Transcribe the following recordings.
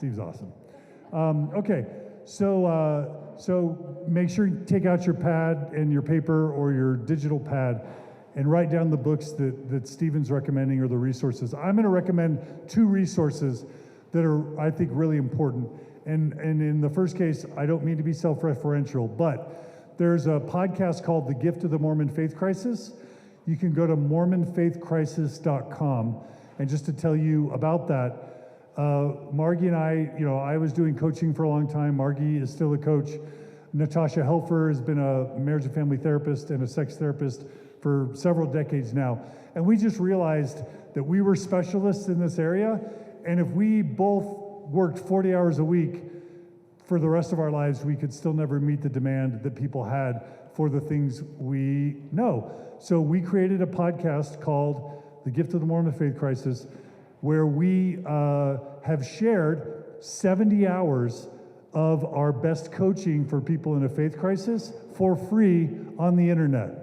Steve's awesome. Okay, so make sure you take out your pad and your paper or your digital pad and write down the books that Stephen's recommending or the resources. I'm going to recommend 2 resources that are, I think, really important. And in the first case, I don't mean to be self-referential, but there's a podcast called The Gift of the Mormon Faith Crisis. You can go to mormonfaithcrisis.com. And just to tell you about that, Margie and I, I was doing coaching for a long time. Margie is still a coach. Natasha Helfer has been a marriage and family therapist and a sex therapist for several decades now. And we just realized that we were specialists in this area. And if we both worked 40 hours a week for the rest of our lives, we could still never meet the demand that people had for the things we know. So we created a podcast called The Gift of the Mormon Faith Crisis, where we have shared 70 hours of our best coaching for people in a faith crisis for free on the internet.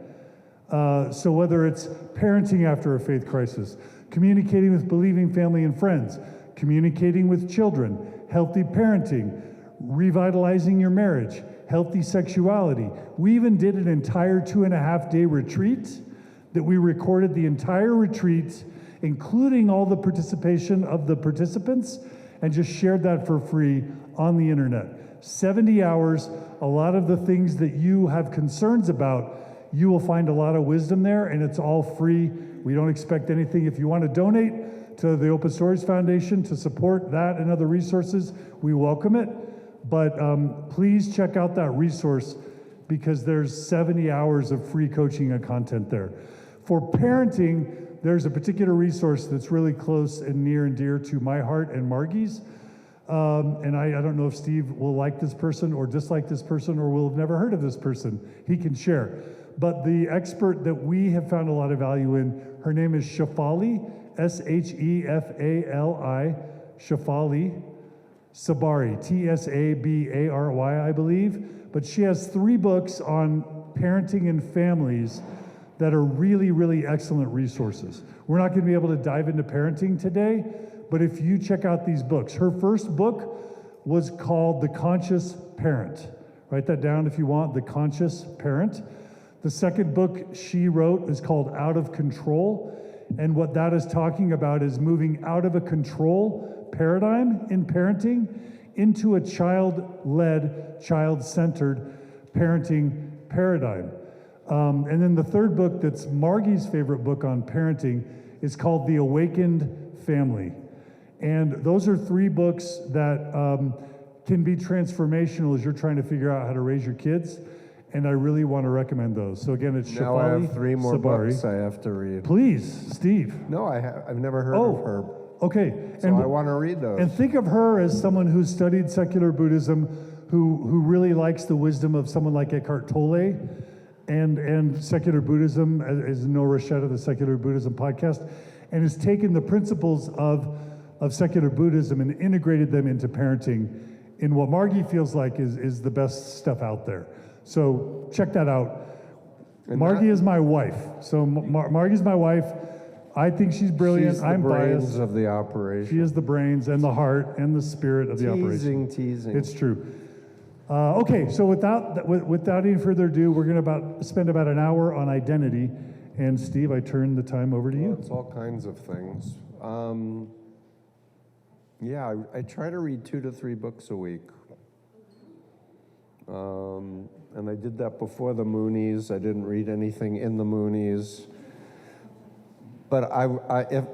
So whether it's parenting after a faith crisis, communicating with believing family and friends, communicating with children, healthy parenting, revitalizing your marriage, healthy sexuality. We even did an entire 2.5-day retreat that we recorded the entire retreat, including all the participation of the participants, and just shared that for free on the internet. 70 hours, a lot of the things that you have concerns about, you will find a lot of wisdom there, and it's all free. We don't expect anything. If you want to donate to the Open Stories Foundation to support that and other resources, we welcome it. But please check out that resource because there's 70 hours of free coaching and content there. For parenting, there's a particular resource that's really close and near and dear to my heart and Margie's. And I don't know if Steve will like this person or dislike this person or will have never heard of this person. He can share. But the expert that we have found a lot of value in, her name is Shefali, S-H-E-F-A-L-I, Shefali Sabari, T-S-A-B-A-R-Y, I believe. But she has 3 books on parenting and families that are really, really excellent resources. We're not going to be able to dive into parenting today, but if you check out these books, her first book was called The Conscious Parent. Write that down if you want, The Conscious Parent. The second book she wrote is called Out of Control, and what that is talking about is moving out of a control paradigm in parenting into a child-led, child-centered parenting paradigm. And then the third book that's Margie's favorite book on parenting is called The Awakened Family. And those are 3 books that can be transformational as you're trying to figure out how to raise your kids. And I really want to recommend those. So again, it's Shefali Now I have 3 more Sabari. books I have to read. Please, Steve. No, I've never heard of her. Okay. So I want to read those. And think of her as someone who's studied secular Buddhism, who really likes the wisdom of someone like Eckhart Tolle and secular Buddhism, as Nora Shetta, the Secular Buddhism podcast, and has taken the principles of secular Buddhism and integrated them into parenting in what Margie feels like is the best stuff out there. So check that out. And Margie is my wife. So Margie's my wife. I think she's brilliant. I'm biased. She's the brains of the operation. She is the brains and the heart and the spirit of the operation. Teasing. It's true. Okay, so without any further ado, we're going to spend about an hour on identity. And Steve, I turn the time over to you. It's all kinds of things. Yeah, I try to read 2 to 3 books a week. And I did that before the Moonies. I didn't read anything in the Moonies. But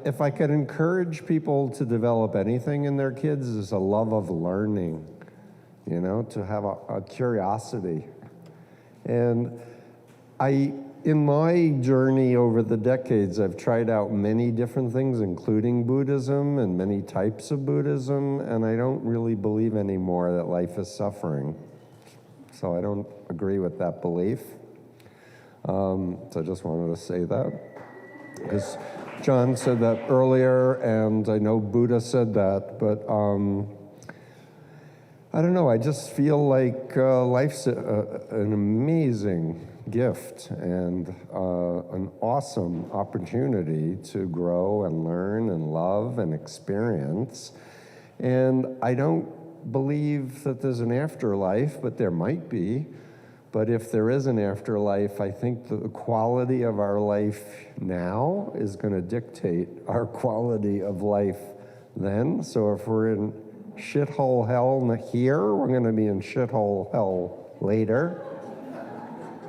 if I could encourage people to develop anything in their kids, is a love of learning, to have a curiosity. And in my journey over the decades, I've tried out many different things, including Buddhism and many types of Buddhism, and I don't really believe anymore that life is suffering. So I don't agree with that belief. So I just wanted to say that. Because John said that earlier, and I know Buddha said that, but I don't know, I just feel like life's an amazing gift and an awesome opportunity to grow and learn and love and experience. And I don't believe that there's an afterlife, but there might be. But if there is an afterlife, I think the quality of our life now is going to dictate our quality of life then. So if we're in shithole hell here, we're going to be in shithole hell later.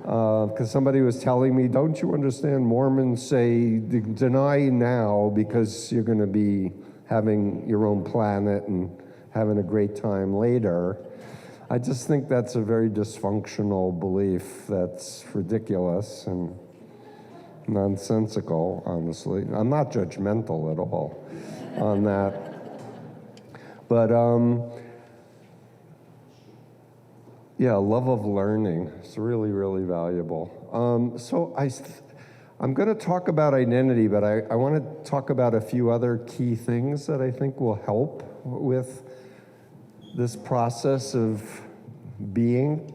Because somebody was telling me, don't you understand, Mormons say deny now because you're going to be having your own planet and having a great time later. I just think that's a very dysfunctional belief that's ridiculous and nonsensical, honestly. I'm not judgmental at all on that. But yeah, love of learning is really, really valuable. So I'm going to talk about identity, but I want to talk about a few other key things that I think will help with this process of being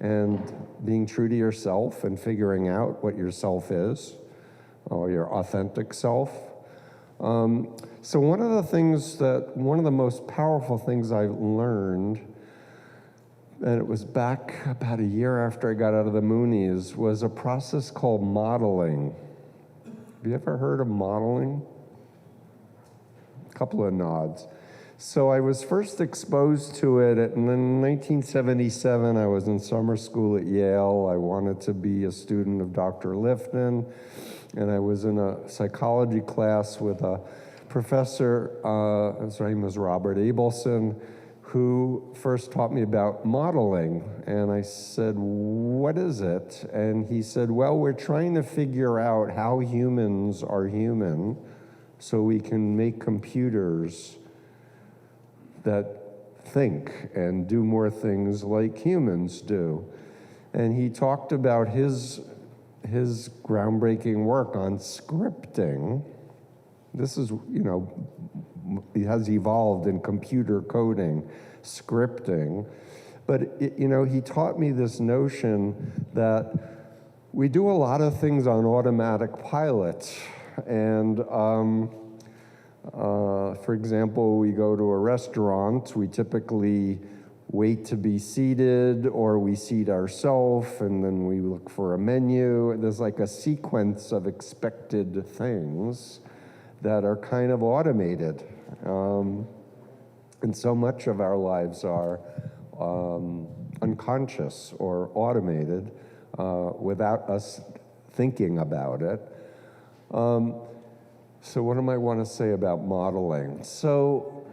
and being true to yourself and figuring out what your self is, or your authentic self. So one of the most powerful things I learned, and it was back about a year after I got out of the Moonies, was a process called modeling. Have you ever heard of modeling? A couple of nods. So I was first exposed to it in 1977. I was in summer school at Yale. I wanted to be a student of Dr. Lifton, and I was in a psychology class with a professor, his name was Robert Abelson, who first taught me about modeling. And I said, what is it? And he said, well, we're trying to figure out how humans are human so we can make computers that think and do more things like humans do. And he talked about his groundbreaking work on scripting. This is, it has evolved in computer coding, scripting. But, he taught me this notion that we do a lot of things on automatic pilot. And, for example, we go to a restaurant, we typically wait to be seated, or we seat ourselves, and then we look for a menu. There's like a sequence of expected things that are kind of automated. And so much of our lives are unconscious or automated without us thinking about it. So what do I want to say about modeling? So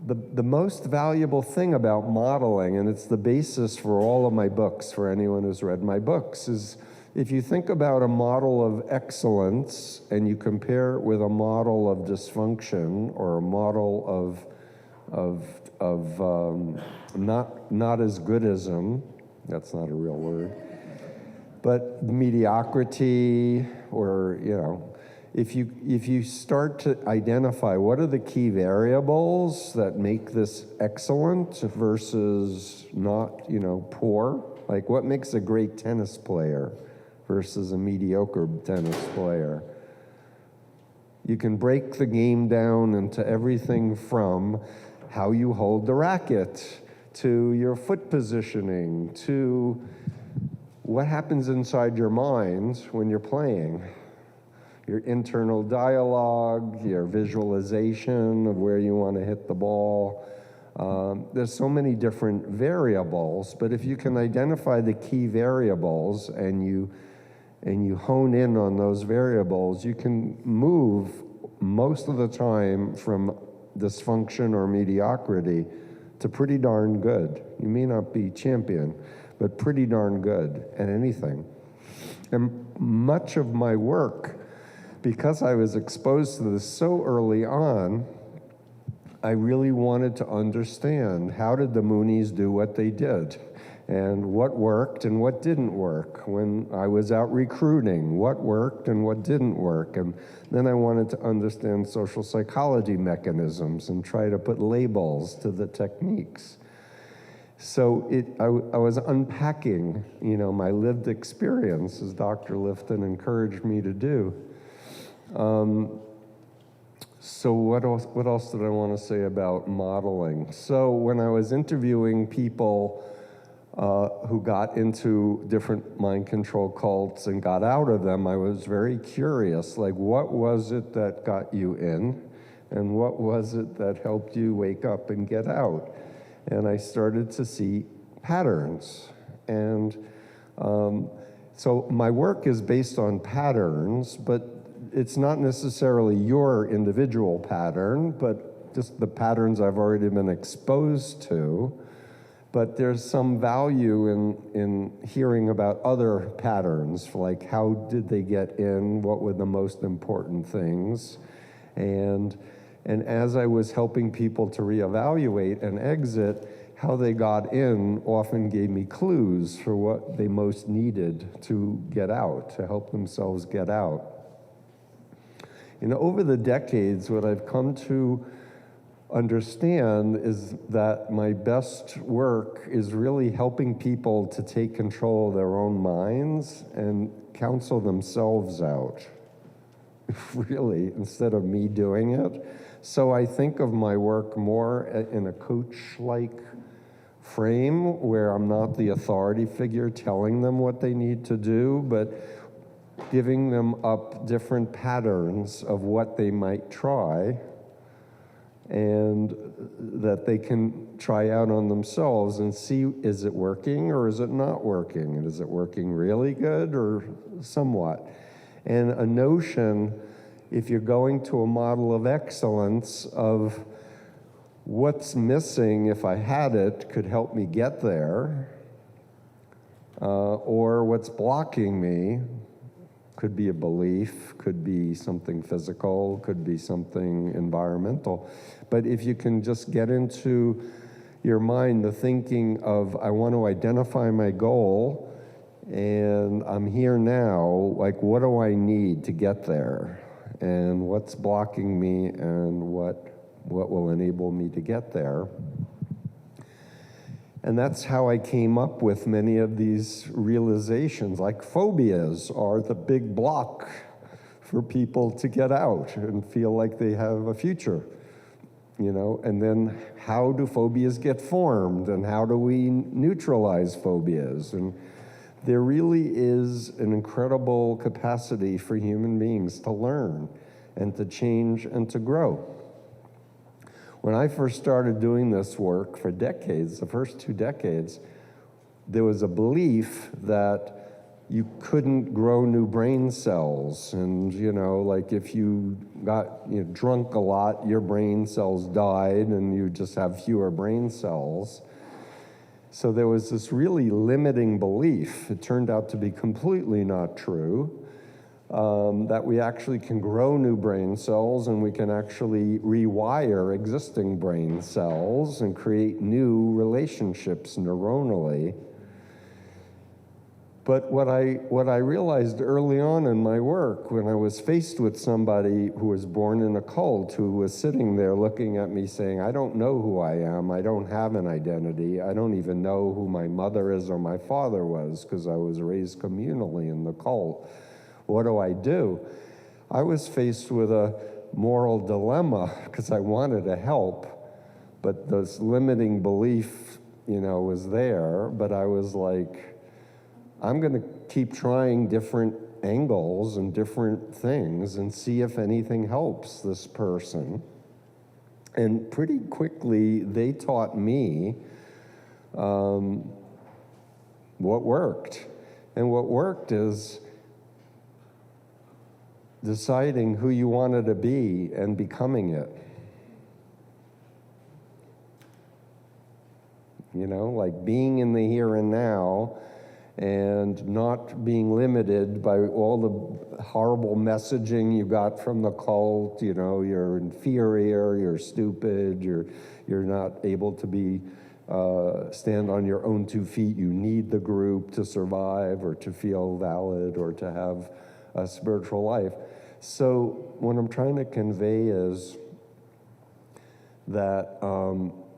the most valuable thing about modeling, and it's the basis for all of my books, for anyone who's read my books, is if you think about a model of excellence and you compare it with a model of dysfunction or a model of not as goodism, that's not a real word, but mediocrity, or if you start to identify what are the key variables that make this excellent versus not, poor, like what makes a great tennis player versus a mediocre tennis player. You can break the game down into everything from how you hold the racket, to your foot positioning, to what happens inside your mind when you're playing. Your internal dialogue, your visualization of where you want to hit the ball. There's so many different variables, but if you can identify the key variables and you hone in on those variables, you can move most of the time from dysfunction or mediocrity to pretty darn good. You may not be champion, but pretty darn good at anything. And much of my work, because I was exposed to this so early on, I really wanted to understand, how did the Moonies do what they did? And what worked and what didn't work? When I was out recruiting, what worked and what didn't work? And then I wanted to understand social psychology mechanisms and try to put labels to the techniques. So I was unpacking, my lived experience, as Dr. Lifton encouraged me to do. So what else did I want to say about modeling? So when I was interviewing people who got into different mind control cults and got out of them, I was very curious, like, what was it that got you in? And what was it that helped you wake up and get out? And I started to see patterns. And so my work is based on patterns, but it's not necessarily your individual pattern, but just the patterns I've already been exposed to. But there's some value in hearing about other patterns, like how did they get in, what were the most important things. And as I was helping people to reevaluate and exit, how they got in often gave me clues for what they most needed to get out, to help themselves get out. Over the decades, what I've come to understand is that my best work is really helping people to take control of their own minds and counsel themselves out, really, instead of me doing it. So I think of my work more in a coach-like frame where I'm not the authority figure telling them what they need to do, but giving them up different patterns of what they might try and that they can try out on themselves and see, is it working or is it not working? And is it working really good or somewhat? And a notion, if you're going to a model of excellence, of what's missing if I had it could help me get there, or what's blocking me. Could be a belief, could be something physical, could be something environmental. But if you can just get into your mind the thinking of, I want to identify my goal, and I'm here now, like, what do I need to get there? And what's blocking me, and what will enable me to get there? And that's how I came up with many of these realizations, like phobias are the big block for people to get out and feel like they have a future, and then how do phobias get formed, and how do we neutralize phobias? And there really is an incredible capacity for human beings to learn and to change and to grow. When I first started doing this work for decades, the first 2 decades, there was a belief that you couldn't grow new brain cells. And, like if you got drunk a lot, your brain cells died and you just have fewer brain cells. So there was this really limiting belief. It turned out to be completely not true. That we actually can grow new brain cells and we can actually rewire existing brain cells and create new relationships neuronally. But what I realized early on in my work, when I was faced with somebody who was born in a cult, who was sitting there looking at me saying, I don't know who I am, I don't have an identity, I don't even know who my mother is or my father was, because I was raised communally in the cult. What do? I was faced with a moral dilemma because I wanted to help, but this limiting belief, was there. But I was like, I'm going to keep trying different angles and different things and see if anything helps this person. And pretty quickly, they taught me what worked. And what worked is deciding who you wanted to be and becoming it. Like being in the here and now and not being limited by all the horrible messaging you got from the cult, you're inferior, you're stupid, you're not able to be stand on your own 2 feet, you need the group to survive or to feel valid or to have a spiritual life. So what I'm trying to convey is that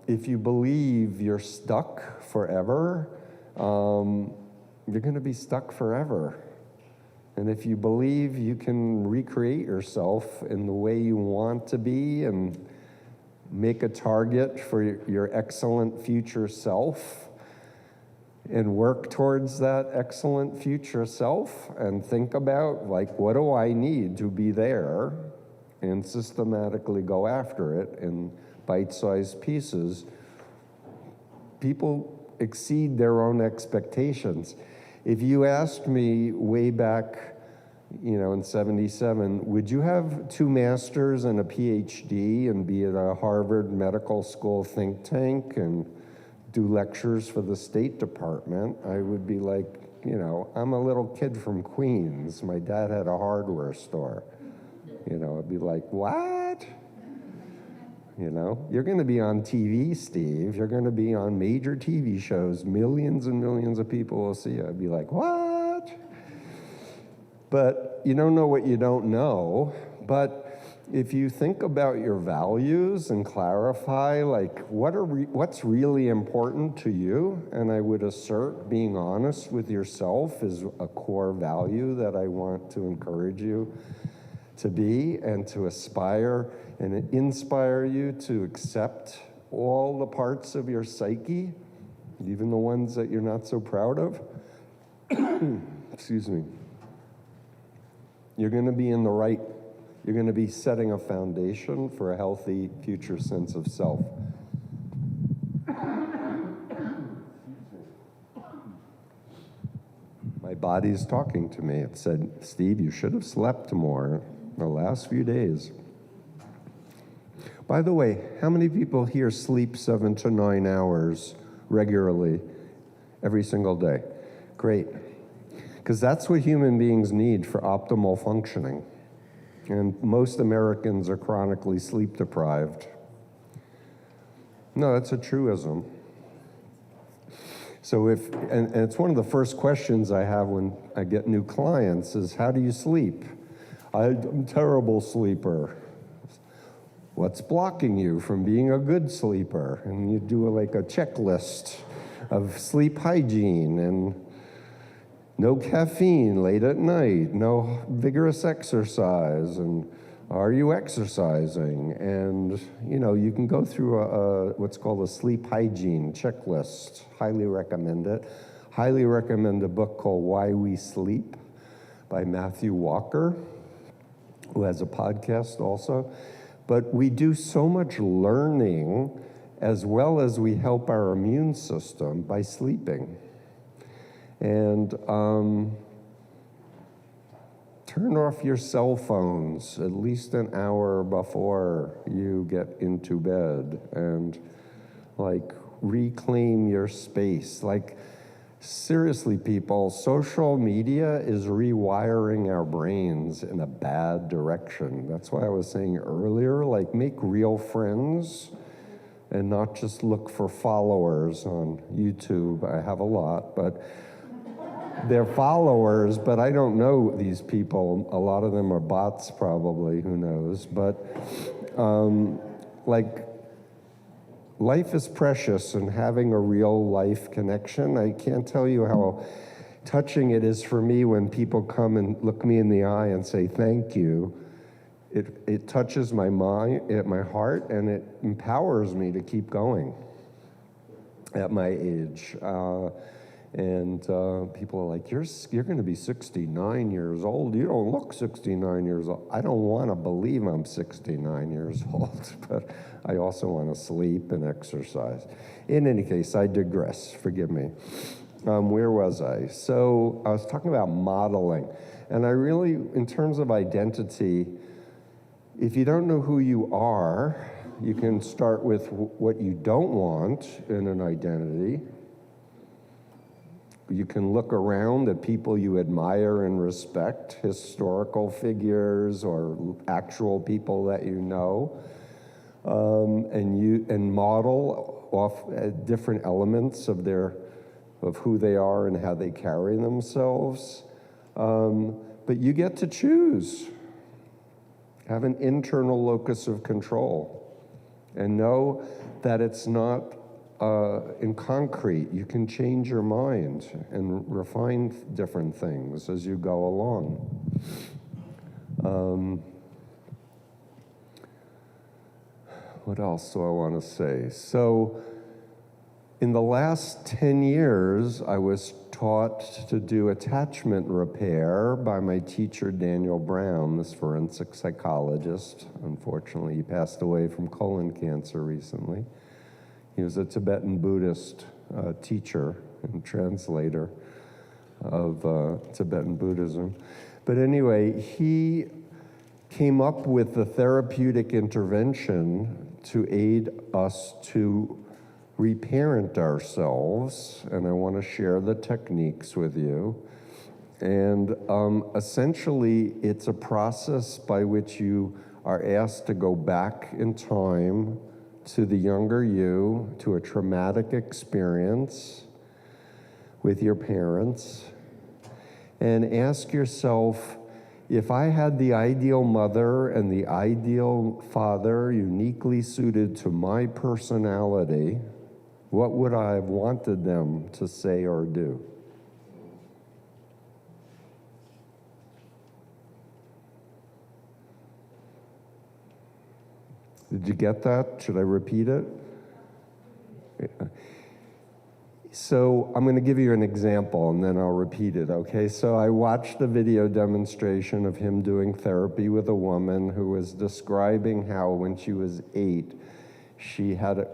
if you believe you're stuck forever, you're going to be stuck forever. And if you believe you can recreate yourself in the way you want to be and make a target for your excellent future self and work towards that excellent future self and think about, like, what do I need to be there, and systematically go after it in bite-sized pieces, people exceed their own expectations. If you asked me way back, in 77, would you have 2 masters and a PhD and be at a Harvard Medical School think tank and do lectures for the State Department? I would be like, I'm a little kid from Queens. My dad had a hardware store. I'd be like, what? You're going to be on TV, Steve. You're going to be on major TV shows. Millions and millions of people will see you. I'd be like, what? But you don't know what you don't know. But if you think about your values and clarify, like, what's really important to you, and I would assert being honest with yourself is a core value that I want to encourage you to be and to aspire and inspire you to accept all the parts of your psyche, even the ones that you're not so proud of. Excuse me. You're going to be setting a foundation for a healthy future sense of self. My body's talking to me. It said, Steve, you should have slept more the last few days. By the way, how many people here sleep 7 to 9 hours regularly every single day? Great. Because that's what human beings need for optimal functioning. And most Americans are chronically sleep deprived. No, that's a truism. So and it's one of the first questions I have when I get new clients is, how do you sleep? I'm a terrible sleeper. What's blocking you from being a good sleeper? And you do like a checklist of sleep hygiene and no caffeine late at night, no vigorous exercise, and are you exercising? And you can go through what's called a sleep hygiene checklist. Highly recommend it. Highly recommend a book called Why We Sleep by Matthew Walker, who has a podcast also. But we do so much learning as well as we help our immune system by sleeping. And turn off your cell phones at least an hour before you get into bed, and reclaim your space. Seriously, people, social media is rewiring our brains in a bad direction. That's why I was saying earlier, make real friends and not just look for followers on YouTube. I have a lot, but they're followers, but I don't know these people. A lot of them are bots probably, who knows. But life is precious, and having a real life connection, I can't tell you how touching it is for me when people come and look me in the eye and say thank you. It touches my mind, my heart, and it empowers me to keep going at my age. And people are like, you're going to be 69 years old. You don't look 69 years old. I don't want to believe I'm 69 years old, but I also want to sleep and exercise. In any case, I digress. Forgive me. Where was I? So I was talking about modeling. And I really, in terms of identity, if you don't know who you are, you can start with what you don't want in an identity. You can look around at people you admire and respect, historical figures or actual people that you know, and model off different elements of who they are and how they carry themselves. But you get to choose. Have an internal locus of control, and know that it's not in concrete. You can change your mind and refine different things as you go along. What else do I want to say? So, in the last 10 years, I was taught to do attachment repair by my teacher, Daniel Brown, this forensic psychologist. Unfortunately, he passed away from colon cancer recently. He was a Tibetan Buddhist teacher and translator of Tibetan Buddhism. But anyway, he came up with the therapeutic intervention to aid us to reparent ourselves, and I want to share the techniques with you. And essentially, it's a process by which you are asked to go back in time to the younger you, to a traumatic experience with your parents, and ask yourself, if I had the ideal mother and the ideal father uniquely suited to my personality, what would I have wanted them to say or do? Did you get that? Should I repeat it? So I'm going to give you an example and then I'll repeat it, okay? So I watched a video demonstration of him doing therapy with a woman who was describing how when she was 8, she had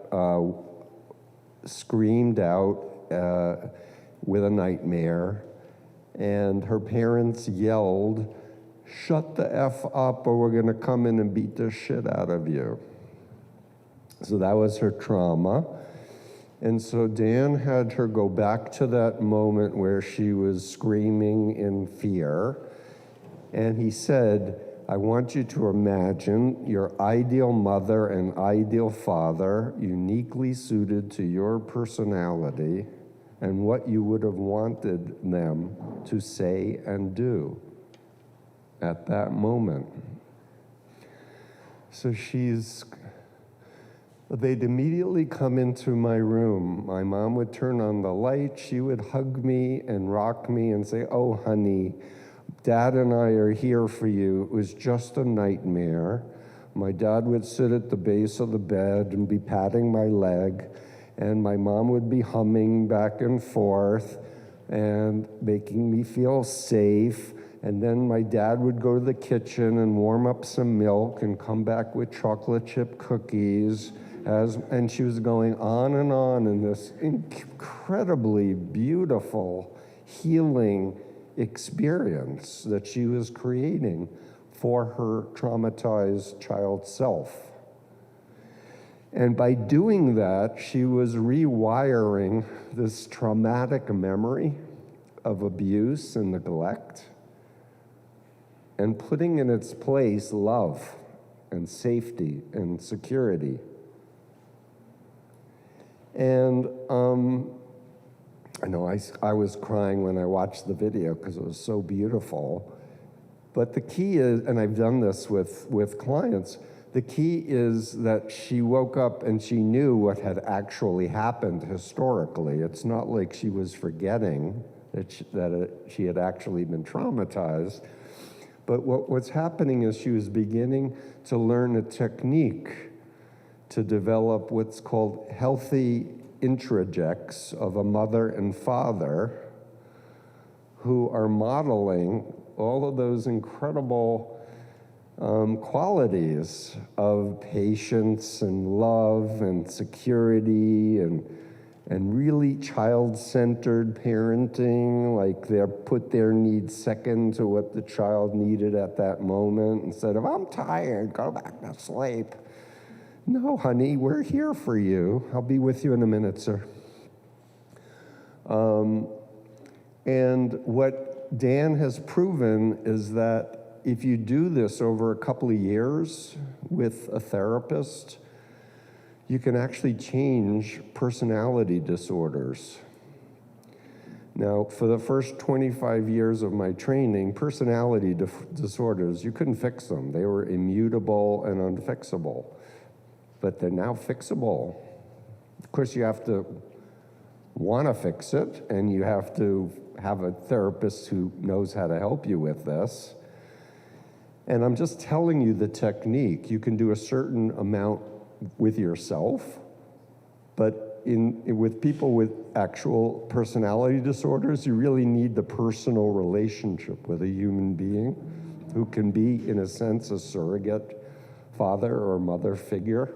screamed out with a nightmare, and her parents yelled, "Shut the F up or we're going to come in and beat the shit out of you." So that was her trauma. And so Dan had her go back to that moment where she was screaming in fear. And he said, I want you to imagine your ideal mother and ideal father uniquely suited to your personality and what you would have wanted them to say and do at that moment. So they'd immediately come into my room. My mom would turn on the light, she would hug me and rock me and say, "Oh, honey, Dad and I are here for you. It was just a nightmare." My dad would sit at the base of the bed and be patting my leg, and my mom would be humming back and forth and making me feel safe. And then my dad would go to the kitchen and warm up some milk and come back with chocolate chip cookies. And she was going on and on in this incredibly beautiful, healing experience that she was creating for her traumatized child self. And by doing that, she was rewiring this traumatic memory of abuse and neglect and putting in its place love and safety and security. And I know I was crying when I watched the video because it was so beautiful. But the key is, and I've done this with clients, the key is that she woke up and she knew what had actually happened historically. It's not like she was forgetting that she had actually been traumatized. But what's happening is she was beginning to learn a technique to develop what's called healthy introjects of a mother and father who are modeling all of those incredible qualities of patience and love and security and really child-centered parenting, like they put their needs second to what the child needed at that moment instead of, "I'm tired, go back to sleep." "No, honey, we're here for you. I'll be with you in a minute, sir." And what Dan has proven is that if you do this over a couple of years with a therapist, you can actually change personality disorders. Now, for the first 25 years of my training, personality disorders, you couldn't fix them. They were immutable and unfixable. But they're now fixable. Of course, you have to want to fix it, and you have to have a therapist who knows how to help you with this. And I'm just telling you the technique. You can do a certain amount with yourself, but with people with actual personality disorders, you really need the personal relationship with a human being who can be, in a sense, a surrogate father or mother figure,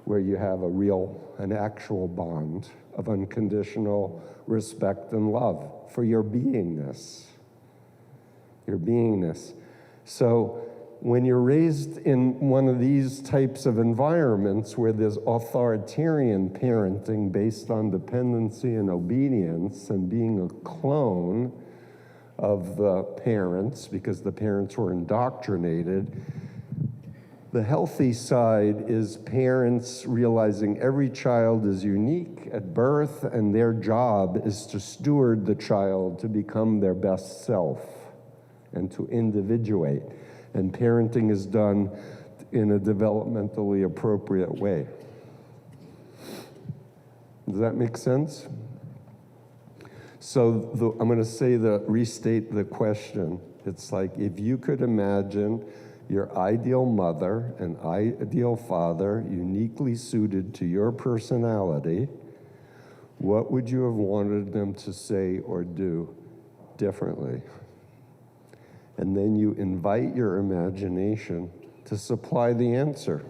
where you have an actual bond of unconditional respect and love for your beingness. Your beingness. So when you're raised in one of these types of environments where there's authoritarian parenting based on dependency and obedience and being a clone of the parents because the parents were indoctrinated, the healthy side is parents realizing every child is unique at birth and their job is to steward the child to become their best self and to individuate. And parenting is done in a developmentally appropriate way. Does that make sense? So I'm going to restate the question. It's like, if you could imagine your ideal mother and ideal father uniquely suited to your personality, what would you have wanted them to say or do differently? And then you invite your imagination to supply the answer.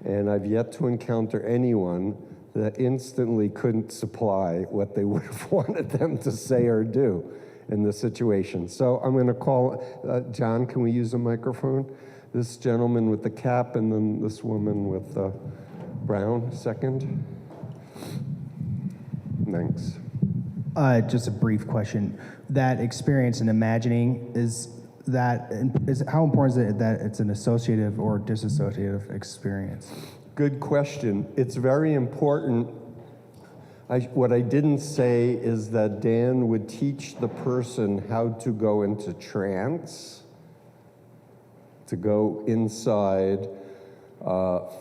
And I've yet to encounter anyone that instantly couldn't supply what they would have wanted them to say or do in the situation. So I'm going to call, John, can we use a microphone? This gentleman with the cap and then this woman with the brown, second. Thanks. Just a brief question. That experience in imagining, is how important is it that it's an associative or dissociative experience? Good question. It's very important. What I didn't say is that Dan would teach the person how to go into trance, to go inside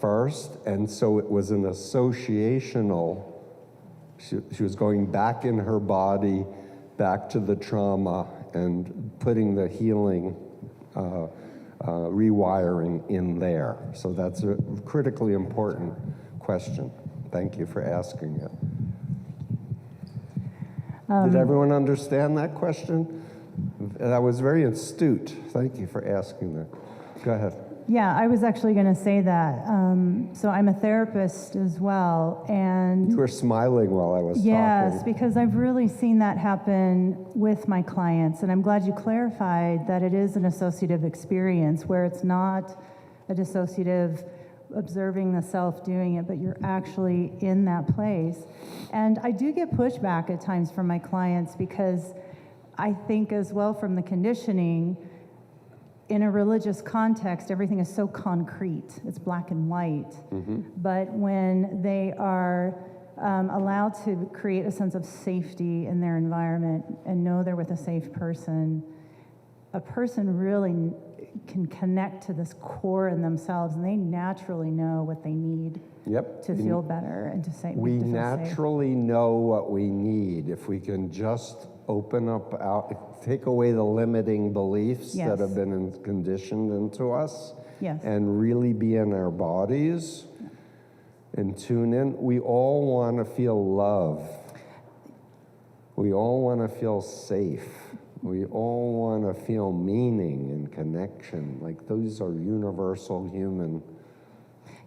first, and so it was an associational. She was going back in her body, back to the trauma, and putting the healing rewiring in there. So that's a critically important question. Thank you for asking it. Did everyone understand that question? That was very astute. Thank you for asking that. Go ahead. Yeah, I was actually going to say that. So I'm a therapist as well, and you were smiling while I was talking. Yes, because I've really seen that happen with my clients, and I'm glad you clarified that it is an associative experience where it's not a dissociative observing the self doing it, but you're actually in that place. And I do get pushback at times from my clients because I think as well from the conditioning, in a religious context, everything is so concrete. It's black and white. Mm-hmm. But when they are allowed to create a sense of safety in their environment and know they're with a safe person, a person really can connect to this core in themselves, and they naturally know what they need to feel better and to say. We naturally know what we need if we can just open up, take away the limiting beliefs that have been conditioned into us, and really be in our bodies and tune in. We all want to feel love. We all want to feel safe. We all want to feel meaning and connection. Like those are universal human.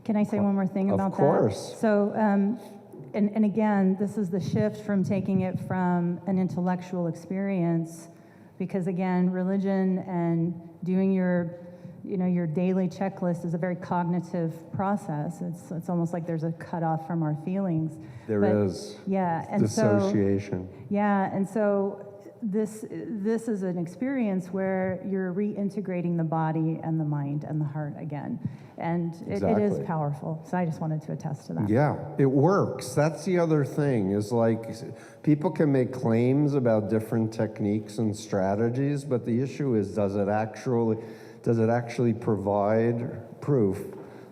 Can I say one more thing about that? Of course. So, and again, this is the shift from taking it from an intellectual experience, because again, religion and doing your daily checklist is a very cognitive process. It's almost like there's a cutoff from our feelings. There is. Yeah, and dissociation. And so this is an experience where you're reintegrating the body and the mind and the heart again. And it is powerful. So I just wanted to attest to that. Yeah, it works. That's the other thing, is like people can make claims about different techniques and strategies, but the issue is, does it actually provide proof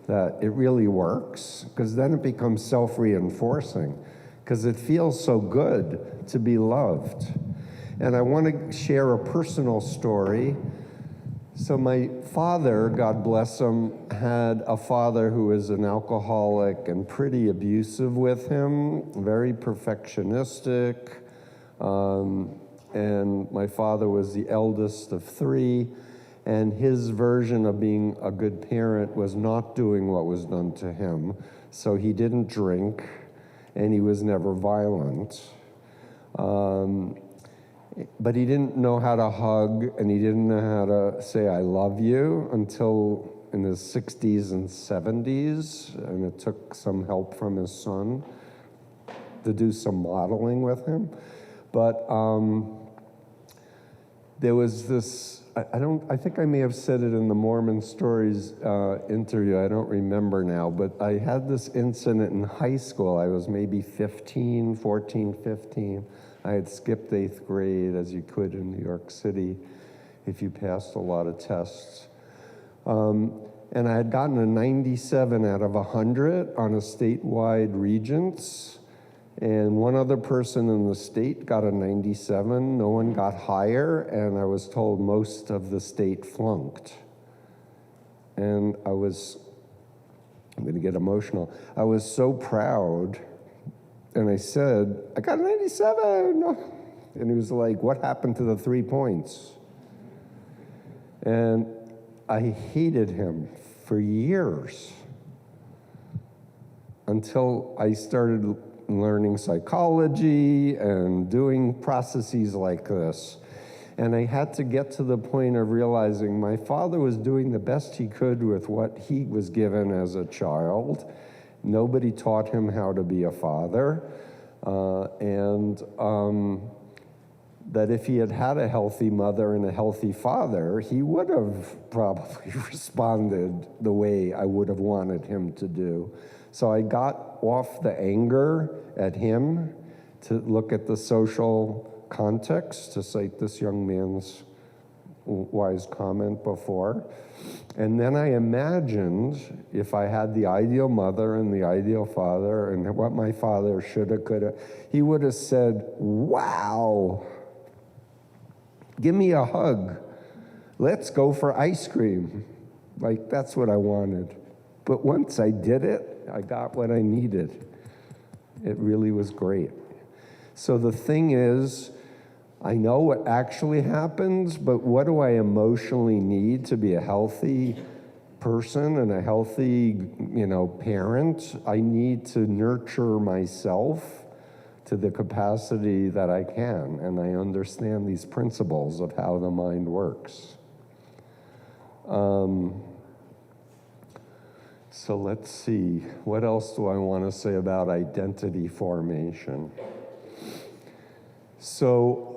that it really works, because then it becomes self-reinforcing, because it feels so good to be loved. And I want to share a personal story. So my father, God bless him, had a father who was an alcoholic and pretty abusive with him, very perfectionistic. And my father was the eldest of 3, and his version of being a good parent was not doing what was done to him. So he didn't drink, and he was never violent. But he didn't know how to hug, and he didn't know how to say, I love you, until in his 60s and 70s, and it took some help from his son to do some modeling with him. But there was this, I think I may have said it in the Mormon Stories interview, I don't remember now, but I had this incident in high school. I was maybe 14, 15. I had skipped 8th grade, as you could in New York City if you passed a lot of tests. And I had gotten a 97 out of 100 on a statewide Regents, and one other person in the state got a 97. No one got higher, and I was told most of the state flunked. And I'm gonna get emotional. I was so proud. And I said, I got a 97. And he was like, what happened to the 3 points? And I hated him for years until I started learning psychology and doing processes like this. And I had to get to the point of realizing my father was doing the best he could with what he was given as a child. Nobody taught him how to be a father, and that if he had had a healthy mother and a healthy father, he would have probably responded the way I would have wanted him to do. So I got off the anger at him to look at the social context, to cite this young man's wise comment before. And then I imagined if I had the ideal mother and the ideal father and what my father should have, could have, he would have said, wow, give me a hug. Let's go for ice cream. Like, that's what I wanted. But once I did it, I got what I needed. It really was great. So the thing is, I know what actually happens, but what do I emotionally need to be a healthy person and a healthy, parent? I need to nurture myself to the capacity that I can, and I understand these principles of how the mind works. So let's see, what else do I want to say about identity formation? So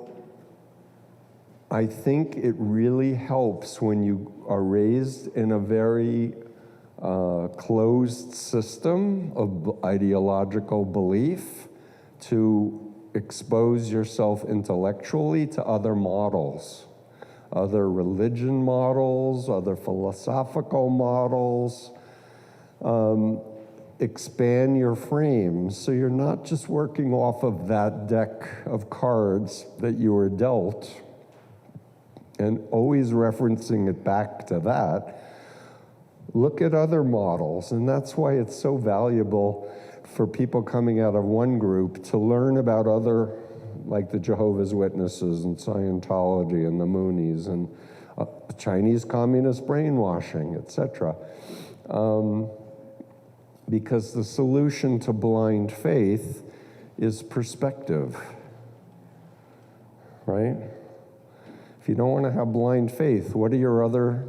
I think it really helps when you are raised in a very closed system of ideological belief to expose yourself intellectually to other models, other religion models, other philosophical models. Expand your frame so you're not just working off of that deck of cards that you were dealt and always referencing it back to that. Look at other models, and that's why it's so valuable for people coming out of one group to learn about other, like the Jehovah's Witnesses and Scientology and the Moonies and Chinese communist brainwashing, etc. Because the solution to blind faith is perspective, right? If you don't want to have blind faith, what are your other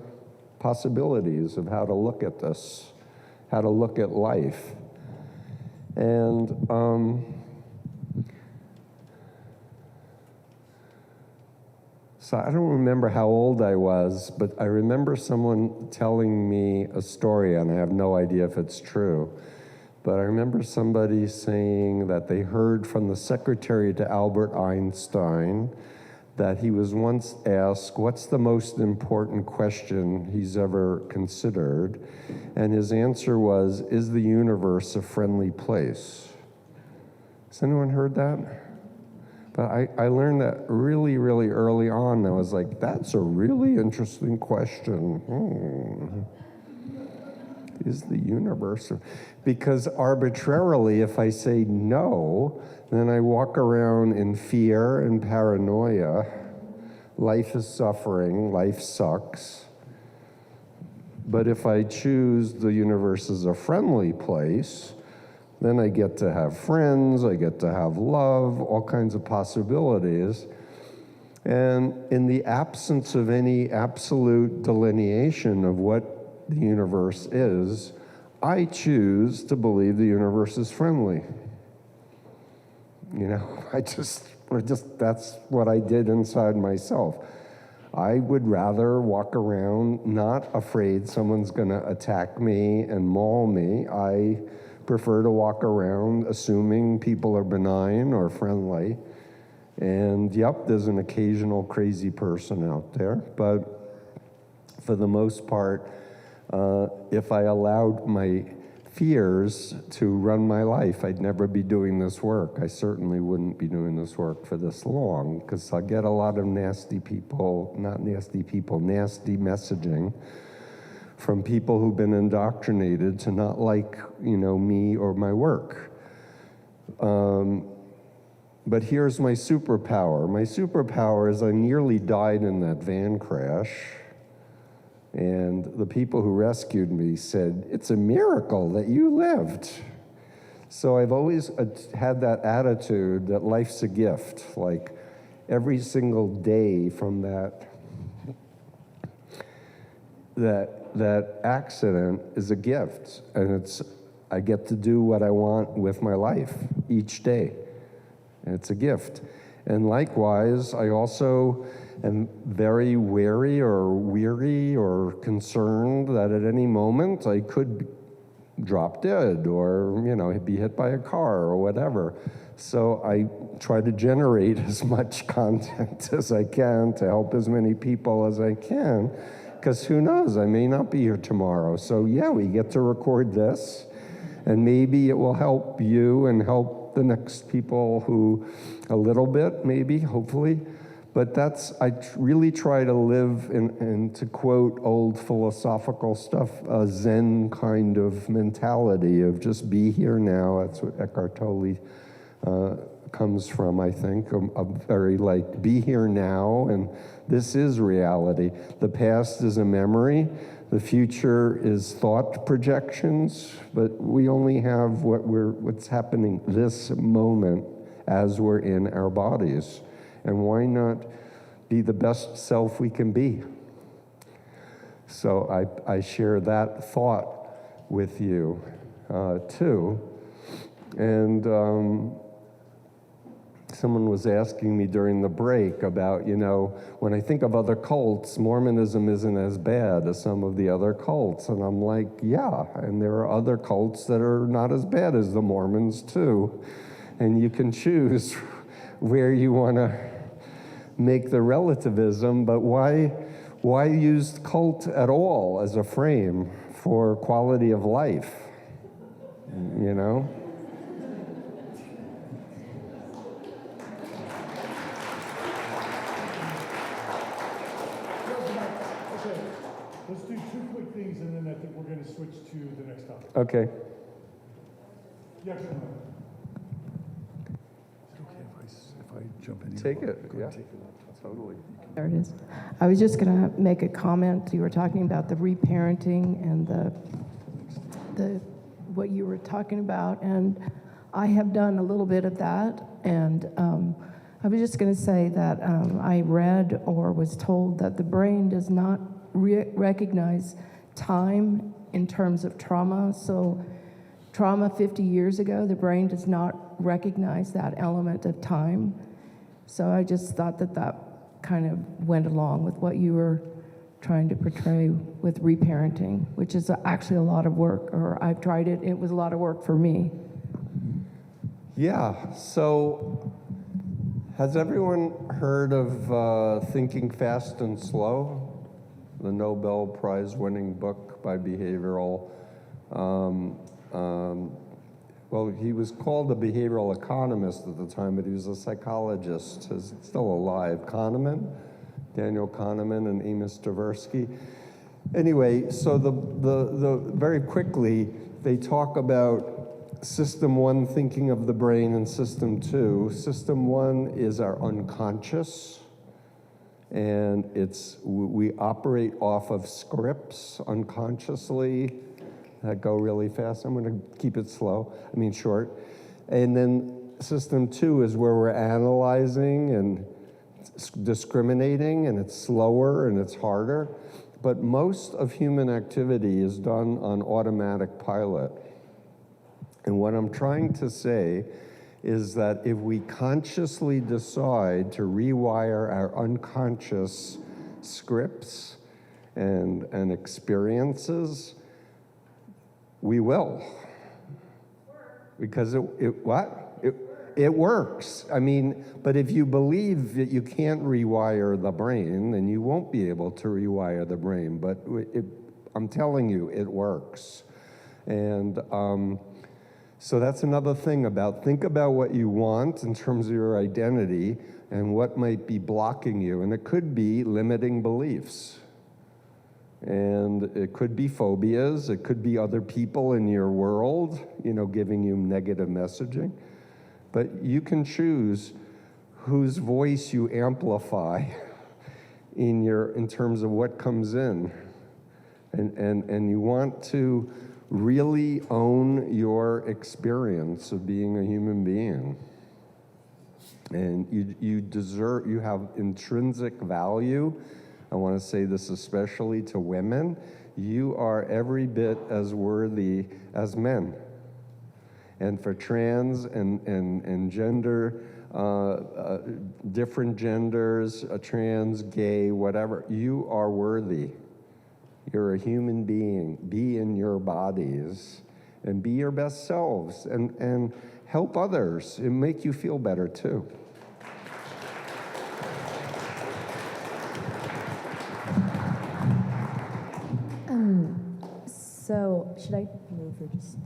possibilities of how to look at this, how to look at life? And so I don't remember how old I was, but I remember someone telling me a story, and I have no idea if it's true. But I remember somebody saying that they heard from the secretary to Albert Einstein that he was once asked, what's the most important question he's ever considered? And his answer was, is the universe a friendly place? Has anyone heard that? But I learned that really, really early on. I was like, that's a really interesting question. Is the universe? Because arbitrarily, if I say no, then I walk around in fear and paranoia. Life is suffering, life sucks. But if I choose the universe as a friendly place, then I get to have friends, I get to have love, all kinds of possibilities. And in the absence of any absolute delineation of what the universe is, I choose to believe the universe is friendly. You know, that's what I did inside myself. I would rather walk around not afraid someone's gonna attack me and maul me. I prefer to walk around assuming people are benign or friendly. And yep, there's an occasional crazy person out there, but for the most part, if I allowed my fears to run my life, I'd never be doing this work. I certainly wouldn't be doing this work for this long, because I get a lot of nasty messaging from people who've been indoctrinated to not like, me or my work. But here's my superpower. My superpower is I nearly died in that van crash. And the people who rescued me said, it's a miracle that you lived. So I've always had that attitude that life's a gift. Like every single day from that accident is a gift. And I get to do what I want with my life each day. And it's a gift. And likewise, I also am very wary or weary or concerned that at any moment I could drop dead or, be hit by a car or whatever. So I try to generate as much content as I can to help as many people as I can, because who knows, I may not be here tomorrow. So yeah, we get to record this, and maybe it will help you and help the next people who, a little bit, maybe, hopefully. But I really try to live in, to quote old philosophical stuff, a Zen kind of mentality of just be here now. That's what Eckhart Tolle comes from, I think, a very be here now, and this is reality. The past is a memory. The future is thought projections, but we only have what's happening this moment as we're in our bodies. And why not be the best self we can be? So I share that thought with you, too. And someone was asking me during the break about, when I think of other cults, Mormonism isn't as bad as some of the other cults. And I'm like, yeah, and there are other cults that are not as bad as the Mormons, too. And you can choose where you want to make the relativism, but why use cult at all as a frame for quality of life? Okay, let's do two quick things, and then I think we're going to switch to the next topic. Okay. Yes, or no? Is it okay if I jump in here? Take it, yeah. Take it. Totally. There it is. I was just going to make a comment. You were talking about the reparenting and the what you were talking about, and I have done a little bit of that. And I was just going to say that I read or was told that the brain does not recognize time in terms of trauma. So trauma 50 years ago, the brain does not recognize that element of time. So I just thought that kind of went along with what you were trying to portray with reparenting, which is actually a lot of work, or I've tried it. It was a lot of work for me. Yeah, so Has everyone heard of Thinking Fast and Slow? The Nobel Prize winning book by behavioral, well, he was called a behavioral economist at the time, but he was a psychologist. He's still alive. Daniel Kahneman and Amos Tversky. Anyway, so very quickly, they talk about System 1, thinking of the brain, and System 2. System 1 is our unconscious, and we operate off of scripts unconsciously that go really fast. I'm going to keep it short. And then System 2 is where we're analyzing and discriminating, and it's slower and it's harder. But most of human activity is done on automatic pilot. And what I'm trying to say is that if we consciously decide to rewire our unconscious scripts and experiences, we will. Because it works. I mean, but if you believe that you can't rewire the brain, then you won't be able to rewire the brain. But I'm telling you, it works. And so that's another thing think about what you want in terms of your identity and what might be blocking you. And it could be limiting beliefs. And it could be phobias. It could be other people in your world, giving you negative messaging. But you can choose whose voice you amplify in terms of what comes in. And you want to really own your experience of being a human being. And you have intrinsic value. I want to say this especially to women. You are every bit as worthy as men. And for trans and gender, different genders, trans, gay, whatever, you are worthy. You're a human being. Be in your bodies and be your best selves and help others and make you feel better too. So should I move or just?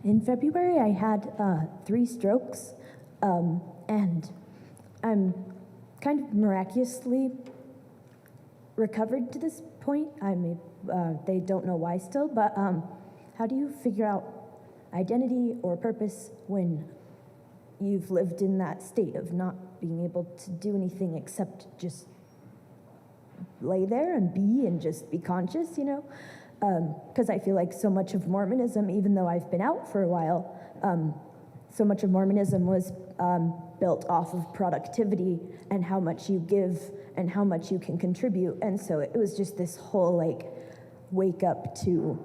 In February I had 3 strokes, and I'm kind of miraculously recovered to this point. They don't know why still, but how do you figure out identity or purpose when you've lived in that state of not being able to do anything except just lay there and be and just be conscious, Because I feel like so much of Mormonism, even though I've been out for a while, so much of Mormonism was built off of productivity and how much you give and how much you can contribute. And so it was just this whole wake up to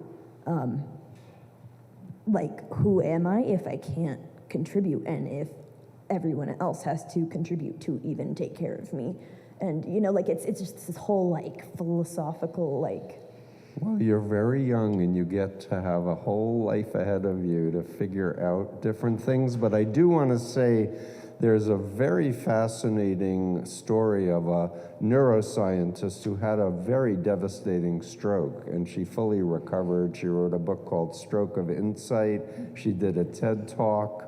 who am I if I can't contribute, and if everyone else has to contribute to even take care of me. And it's just this whole philosophical Well, you're very young and you get to have a whole life ahead of you to figure out different things. But I do want to say there's a very fascinating story of a neuroscientist who had a very devastating stroke, and she fully recovered. She wrote a book called Stroke of Insight. She did a TED Talk.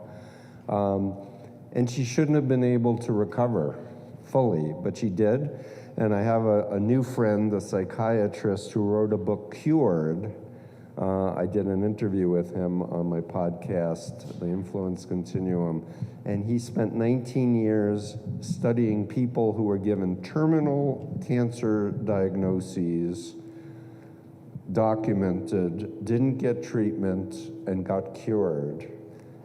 And she shouldn't have been able to recover fully, but she did. And I have a new friend, a psychiatrist, who wrote a book, Cured. I did an interview with him on my podcast, The Influence Continuum. And he spent 19 years studying people who were given terminal cancer diagnoses, documented, didn't get treatment, and got cured.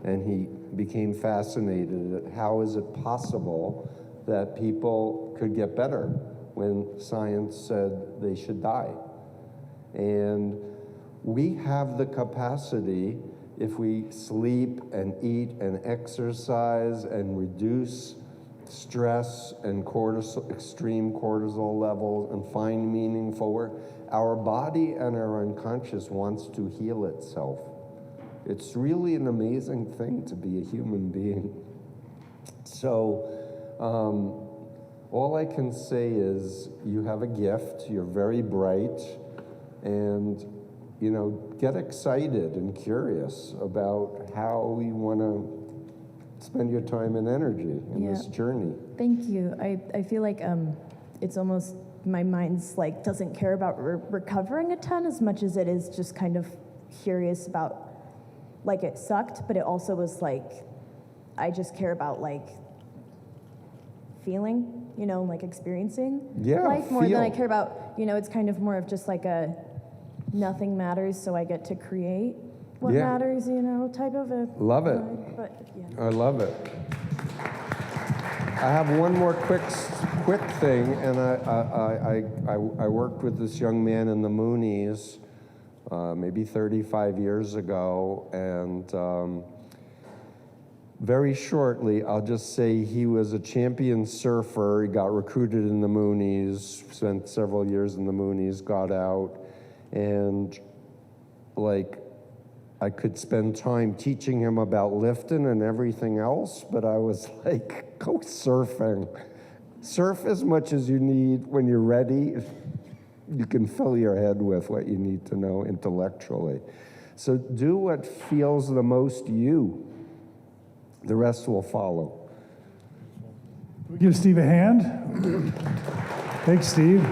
And he became fascinated at how is it possible that people could get better when science said they should die. And we have the capacity, if we sleep and eat and exercise and reduce stress and extreme cortisol levels and find meaningful work, our body and our unconscious wants to heal itself. It's really an amazing thing to be a human being. So, all I can say is you have a gift, you're very bright, and you know, get excited and curious about how you want to spend your time and energy in this journey. Thank you. I feel like it's almost, my mind's like doesn't care about recovering a ton as much as it is just kind of curious about, like, it sucked, but it also was like, I just care about like feeling, you know, like experiencing life more than I care about, you know, it's kind of more of just like a nothing matters, so I get to create what matters, you know, type of a Love it. vibe, but yeah. I love it. I have one more quick thing, and I worked with this young man in the Moonies maybe 35 years ago, and very shortly, I'll just say he was a champion surfer. He got recruited in the Moonies, spent several years in the Moonies, got out, and like, I could spend time teaching him about lifting and everything else, but I was like, go surfing. Surf as much as you need. When you're ready, you can fill your head with what you need to know intellectually. So do what feels the most you. The rest will follow. Can we give Steve a hand? Thanks, Steve.